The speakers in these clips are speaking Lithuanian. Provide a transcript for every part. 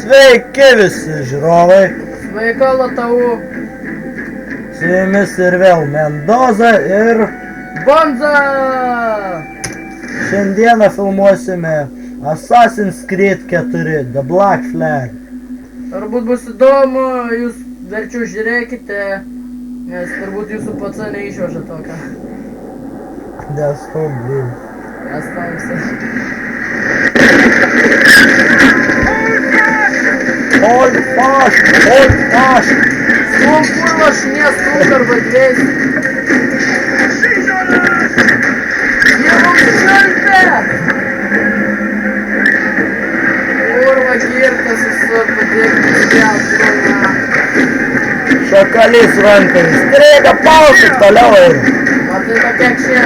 Sveiki visi žiūrovai. Sveika Latau. Su jumis ir vėl Mendoza ir Bonza. Šiandieną filmuosime Assassin's Creed 4 The Black Flag. Turbūt bus įdomu, jūs verčiau žiūrėkite, nes turbūt jūsų pats neišveža tokią. Nestum, blin. Hold fast! Hold fast! Stum kurva šinės, stum arba dviesi. Jie mums šalpė! Kurva girtas visur padėkti spjaut. Šakalys rankomis. Strėga pausik toliau ir. Matai tokia kšė.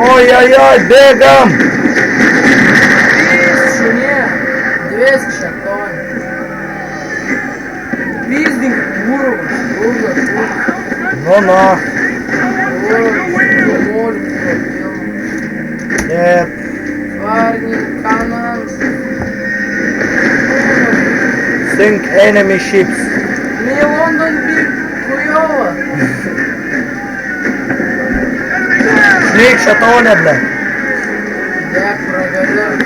Oi, bėgam! Весь шатон. Пиздик, курва, курва. Ну на. Нет. Парни, канал. Sink enemy ships. Не Лондон биг, хуёво. Шник шатоне, бля. Я проверяю.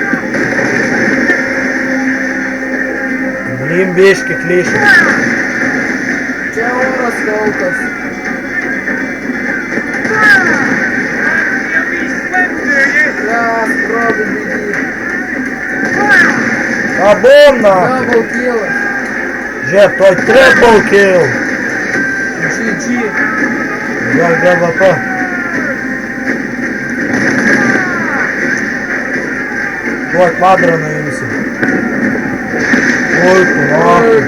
Блин, бешки, клиши. Čia oras kaltas. Gas, probi bėgi. Abom na. Double kill. Žiūrėk, toj triple kill. GG. Gal va to. Tuo kvadrą nuimsi. Oi, tu nori.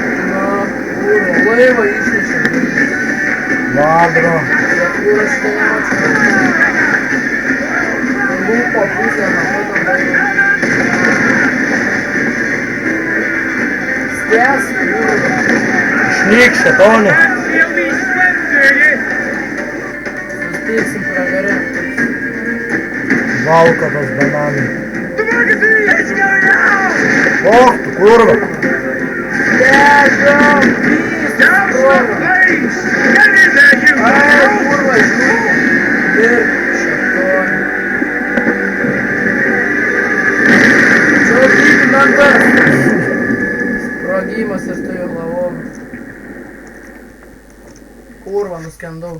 Laivą išnešė. Kvadro. Kur aš tai nemačiau. Lūpo pusę, matau laivą. Stės, kurva. Šnik šatone. Sustiksim pragarė. Valka tas bananai. Och, tu kurva. Dėdam, pystas, kurva. Ai, kurva, žiūrė. Ir šatonė. Čiaudykit dantas. Sprogimas ir tu jau lavom. Kurva, nuskendau.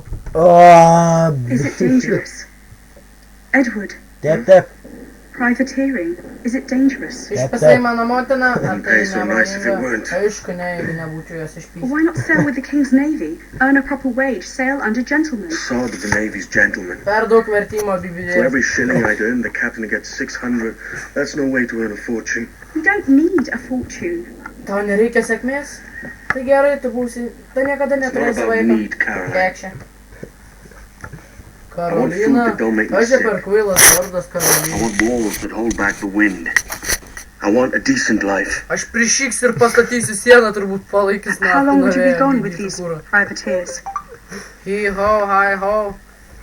Is it dangerous? Edward, Taip. privateering, is it dangerous? Išpasai mano motiną, ar tai nevalinga? Aišku, ne, jeigu nebūčiau jos išpysęs. Why not sail with the King's Navy, earn a proper wage, sail under gentlemen? Sod of the Navy's gentlemen. Per daug vertimo For Biblijos. every shilling I'd earn, the captain gets 600. That's no way to earn a fortune. You don't need a fortune. Tau nereikia sėkmės? Tai gerai, tu būsi, tai niekada It's not neturėsi about vaiko. need, Caroline. Kekšė. I want food Karolina. that don't make me Aš čia sick. per kvailas vardas I Karolina. want walls that hold back the wind. I want a decent life. Aš prišiks ir pastatysiu sieną, turbūt palaikys How long would you be gone with these privateers? Hi ho, hi ho.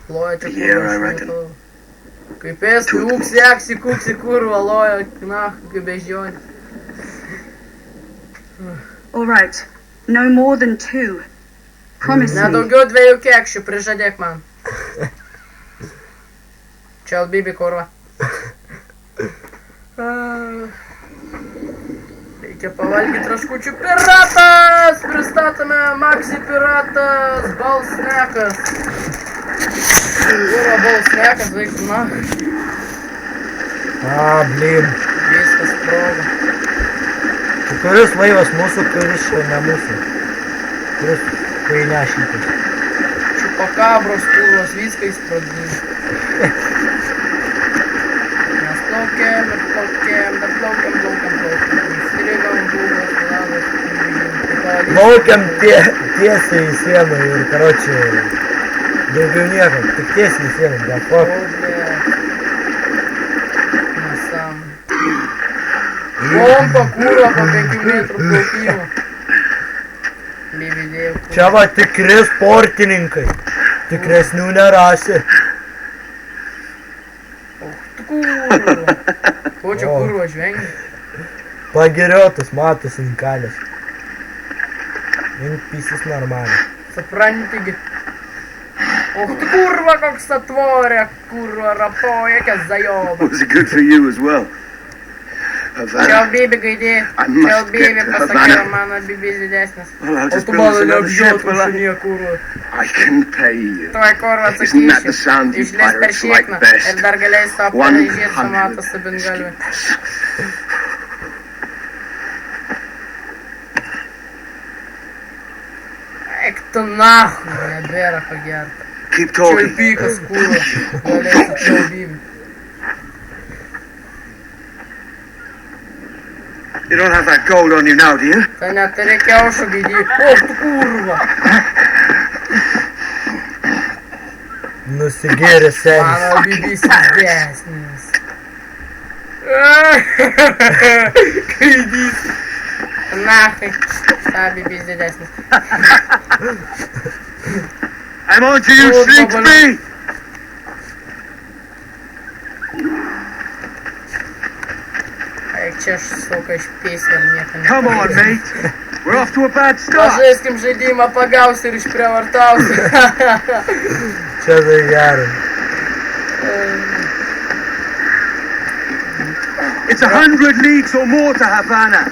Loja čia A year, kurva, I aš reckon. matau. Kaip esi, Two at ūks, most. jaksi, kuksi, kurva, loja, na, kaip beždžionė. All right, no more than 2. Promise me. Nedaugiau 2 kekšių, prižadėk man. Čia Bibi, kurva. Reikia pavalgyti traškučių. Piratas! Pristatome Maxi Piratas, Balsnekas. Kurva Balsnekas, vaikų, na. Blin. Viskas proga. Kuris laivas mūsų, kuris čia ne mūsų. Kuris kai nešintis. Čupakabros, kurvos, viską įspradinė. Mes plaukiam ir plaukiam, dar plaukiam. Įstrigam, būgas, labas. Plaukiam tiesiai į sieną ir, karočią, daugiau nieko. Tik tiesiai į sieną, bet po. Mes tam. Pompa, kurva, po 5 metrų plaukimo. Čia va tikri sportininkai. Tikresnių nerasi. Kurva. Ko čia kurva žvengia? Pagiriotas, matosi ant kalės. Vien pisis normaliai. Supranti, uch ты kurva, koks atvorė, kurva rapoja, kas zajoba. Was it good for you as well? Čia Havana. bibi gaidė, I čia must bibi get to pasakiau, Havana. mano bibis didesnis. Well, I'll O just tu build mano us another ship, neapžiotum will I? šunie, kurva. I can pay you. Tuoj kurva Isn't that the atsakysi. sound you Išlės per pirates like šikną best? ir dar galės savo 100 palaižėti su matą su bengalviu. Eik tu nahui, nebėra ko gerti. Keep Čia talking. pykas kurva, galėsi čia bibi. You don't have that gold on you now, do you? Tai net reikia aušo gaidį. O, tu kurva. Nusigėrė senis. Mano bibis didesnis. Gaidys. Nahai. Ta bibis didesnis. I'm on to you, Lord, Slingsby! Eik čia, suka, išpėsiu ir nieko ne. Come on, mate. We're off to a bad start. Pažaiskim žaidimą, pagausi ir išprievartausi. Čia tai gerai. It's 100 leagues or more to Havana.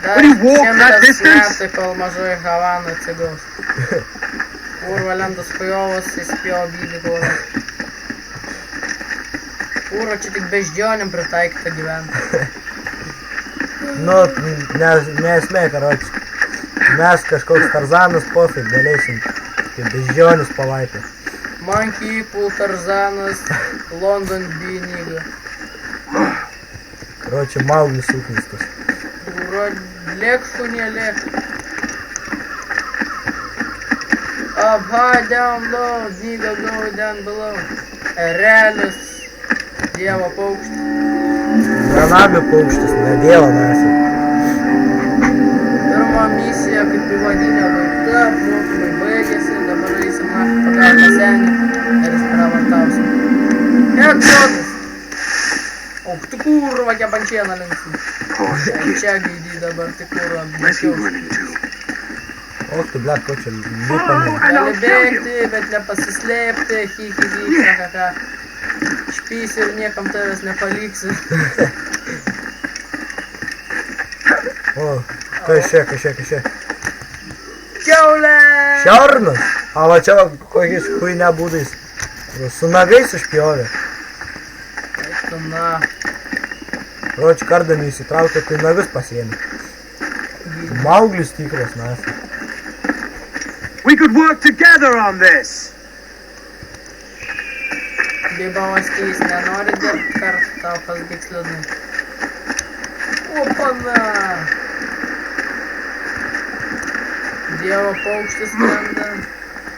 Dar Will you walk that 100 distance? metai, kol mažoji Havana atsigaus. Kurva lentas kujovas, įspėjo bybį kurva. Kurva čia tik beždžionėm pritaikyta gyventi. Nu, nesmė, karoči. Mes kažkoks Tarzanas pofik galėsim. Kaip beždžionis palaipė. Monkey, Pool, Tarzanas, London, Biniga. Karoči, Mauglis ūknistas. Kurva, lėk šunė, lėk. Up high, down low, nigga go down below. Erelis, dievo paukštis. Granami paukštis, ne dievo mes. Pirma misija, kaip įvadinė baigta, mokymai baigėsi, dabar eisim pagauti senį ir išprievartausim. Headshot'as! O, tu kurva, kepančieną linksmį. Poor skid. Čia gaidį dabar, tik kurva, Where's he bėgiaus. running to? O, tu, blet, ko čia lipa Follow mane. and Gali I'll tell you. bėgti, bet nepasislėpti, hi, ha. Špysi ir niekam tavęs nepaliksi. O, kas čia. Kiaulė! Šernas. A va čia kokiais chuinia būdais. Su nagais išpjovė. Eik tu na. Roči kardami įsitraukė, tai nagus pasiėmė. Mauglis tikras, nas. We could work together on this. Bėbavas keis, nenori dirbti kartu, tau pasbaigs liūdnai. Opana! Dievo paukštis skrenda.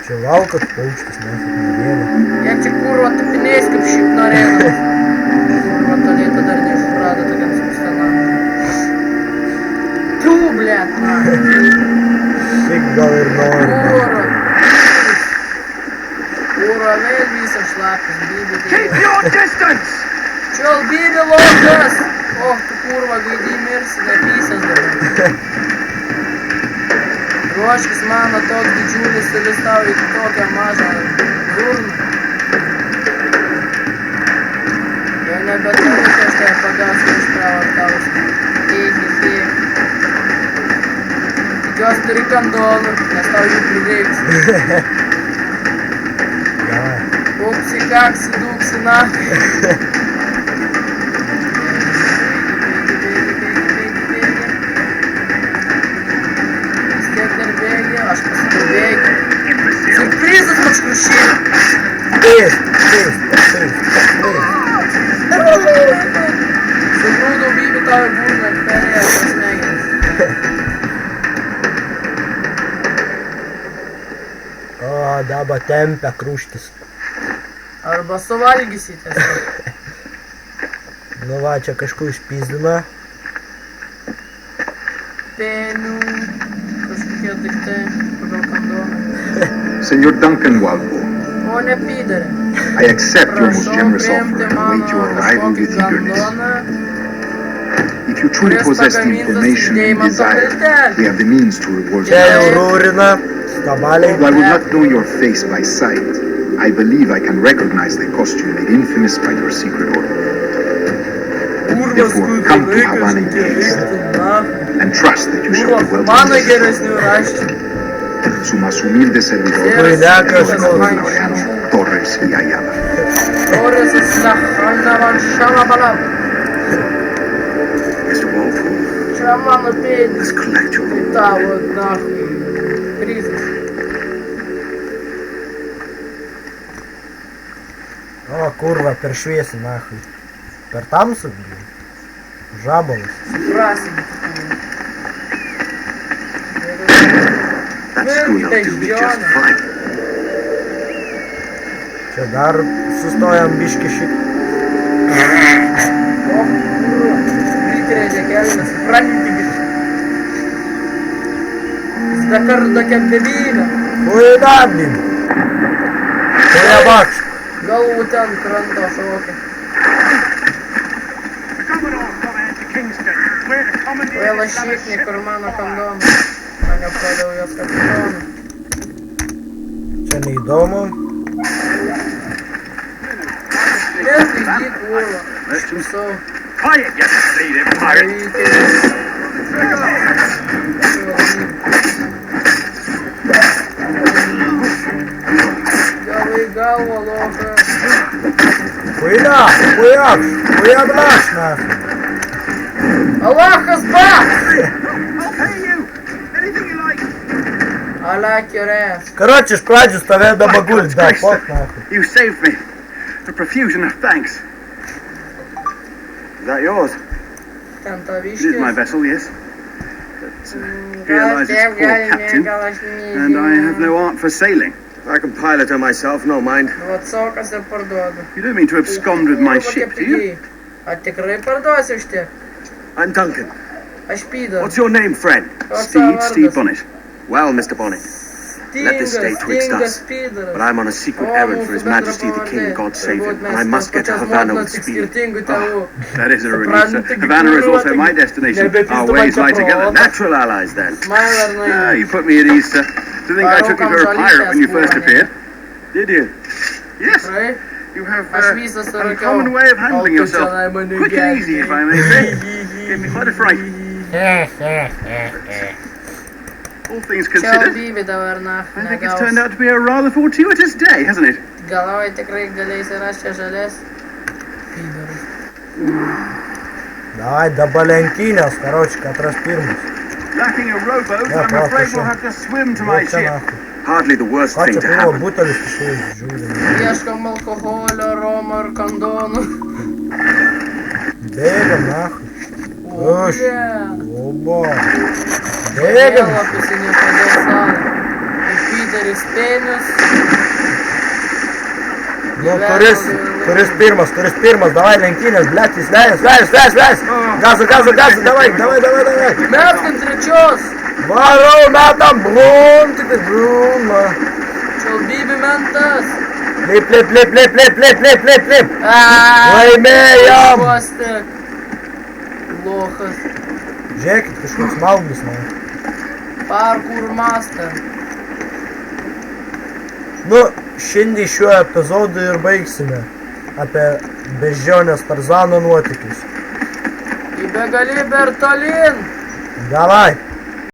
Čia valkas paukštis, nes nedėlė. Jie čia kurva tupinės kaip šiaip norėdamas. Kurva tolėta dar neišrado tokiam substanam. Tu, blėt, na. Tik gal ir nori. Kurva. Kurva vėl visas šlakas, bibi Keep dėja. your distance. Čiol bibi lokas. O, tu kurva gaidį mirsi, nepysęs dabar. Ruoškis mano toks didžiulis ir jis tau į tokią mažą durną. Jau nebeturi kažkai pagausi išprievartausi. Hi. Tikiuosi turi kandolų, nes tau jų prireiks. Davai. Upsi, kaksi, duksi, nakai. Bėgi. Vis tiek dar bėgi, aš pasakiau bėgi. Surprizas pačkrušė. Tris. Sugrūdau bybį tau į burną, perėjo tas smegenis. O, dabar tempia krūštis. Arba suvalgysi tiesiog. Nu va, čia kažkur išpizdina. Pėnių, kažkokie daiktai, pagal kandoną. Senor Duncan Walpole, O ne pydarė. I accept your most Prašau generous offer priimti and mano await your arrival kažkokį with eagerness. kandoną. If you truly kuris possess the pagamintas information you deimanto desire, miltelių. we have the means to reward Čia you. jau rūrina, stabaliai. Though I would not know your face by sight, I believe I can recognize the costume made infamous by your secret order. Kurvas, Therefore, come to Havana in haste, and trust that you shall be Kurvas, welcome. mano geresnių raščių. Su más humilde servidor, Cuidacas, Laureano Torres y Ayala. Torres Slachana Vanshama Balab. Mr. Walpole, Čia mano pėdis. let's collect your Tai tavo, nahui, prizas. O, kurva, per šviesį, nahui. Per tamsų, blin. Žabalas. Suprasim. That school will do me just fine. Čia dar sustojam biški šit. O, kurva, pritrėdė kelnes, prantigis. Jis dakar tokia bebylė. Kuida, blin. Kuida bakš. Galvų ten krantą šokia. Vėl aš šikni, kur mano kandoną. Mane pradėjau jos kapitoną. Čia neįdomu. Vėl taigi, kurva. Aš čiūsau. Quiet, you bleeding pirate! Galva į galvą, loka. Kuida, kuida blakš, nahui. Аллахас бах! I'll pay you! Anything you like! Аллах керес. Короче, iš pradžių stovėdama gult, da, pot, nahui. You saved me. A profusion of thanks. Is that yours? Ten It is my taviškis. vessel, yes. But realize it's poor captain, and I have no art for sailing. I can pilot her myself, no mind. Vat sokas ir parduodu. You don't mean to abscond with my ship, do you? A tikrai parduosi už tiek? I'm Duncan. Aš pydas. What's your name, friend? Steve Bonnet. Well, Mr. Bonnet, let this stay twixt us. But I'm on a secret errand for His Majesty the King, God save him, and I must get to Havana with speed. That is a relief, sir. Havana is also my destination. Our ways lie together. Natural allies, then. Ah, you put me at ease, sir. To think I took you for a pirate when you first appeared. Did you? Yes, Tikrai? you have Aš visą a surakiau. common way of handling yourself. Quick and easy, if I may say. Gave me quite a fright. All things Čia considered, albybi dabar, na, I think it's turned out to be a rather fortuitous day, hasn't it? Galvoju tikrai galėjai įsirašti žalės. Pydaras. Давай, dabar lenktynės, karoči, katras pirmas. Lacking a rowboat, Yeah, I'm afraid sure. we'll have to swim to my Čia ship. nahui. Hardly the worst Ką thing čia to pirmo happen. butelis išėjus, žiūrim. Ieškom alkoholio, romo ir kondonų. Bėgam, nahui. O, Aš. ble. Oba. Vėl Bėgam. apisinė pagal salą. Ir Pyteris Penius. Nu, kuris pirmas, davai lenktynės, blėt, jis leis. Gazu, davai. Metkam trečios. Varau, metam, blum, tik tai blum. Čia albybi mentas. Lip. Aaaa. Laimėjom. Kostek. Lochas. Žiūrėkit, kažkoks maugus, man. Parkour master. Nu, šiandien šiuo epizodu ir baigsime apie beždžionės Tarzano nuotykius. Į begalybę ir tolyn. Davai.